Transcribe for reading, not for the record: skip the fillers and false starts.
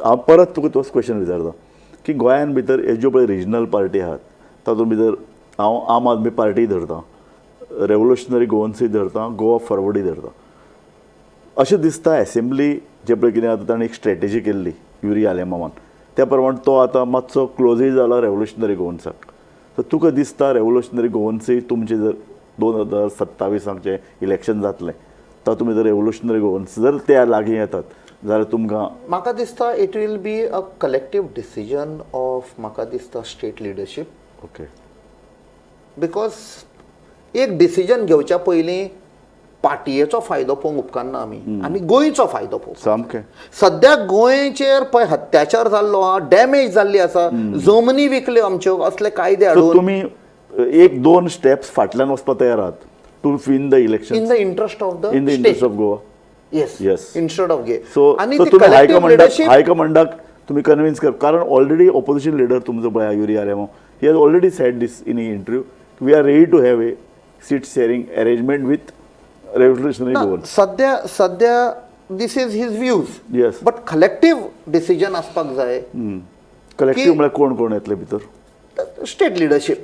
हांव परत तुका तोच क्वेश्चन विचारता की गोंयान भितर हे ज्यो पळय रिजनल पार्टी आहात तातूंत भितर हांव आम आदमी पार्टी धरतां, रेवोल्युशनरी गोवन्सूय धरतां, गोवा फॉरवर्डूय धरतां. अशें दिसता एसेंब्ली जे पळय कितें आतां ताणें एक स्ट्रॅटेजी केल्ली युरी आलेमामान त्या प्रमाण तो आतां मातसो क्लोजूय जाला रेवोल्युशनरी गोवन्साक. तर तुका दिसता रेवोल्युशनरी गोवन्सूय तुमचे जर 2027 जे इलेक्शन जातलें तातूंत भितर रेवोल्युशनरी गोवन्स जर ते लागीं येतात जाल्यार तुमकां म्हाका दिसता it will be a collective decision of म्हाका दिसता स्टेट लिडरशीप. ओके. बिकॉज एक डिसिजन घेवच्या पयलीं पार्टयेचो फायदो पळोवंक उपकारना आमी गोंयचो फायदो पळोवंक. सामकें. सद्या गोंयचेर पळय अत्याचार जाल्लो आहा, डॅमेज जाल्ली आसा, जमनी विकल्यो आमच्यो, असले कायदे हाडून तुमी एक दोन स्टेप्स फाटल्यान वचपाक तयार आहात to win the election in the interest of the in the interest of Goa. Yes yes. Instead of गे. सो आनी तुम्ही हायकमांडाक तुम्ही कन्विन्स कर, कारण ऑलरेडी ऑपोजिशन लिडर तुमचो पळय Yuri Alemao he has already said this in interview we are ready to have a seat sharing arrangement with Revolutionary Goans. सद्या this is his views. Yes. But collective decision आसपाक जाय. Collective म्हळ्यार कोण कोण येतले भितर? State leadership.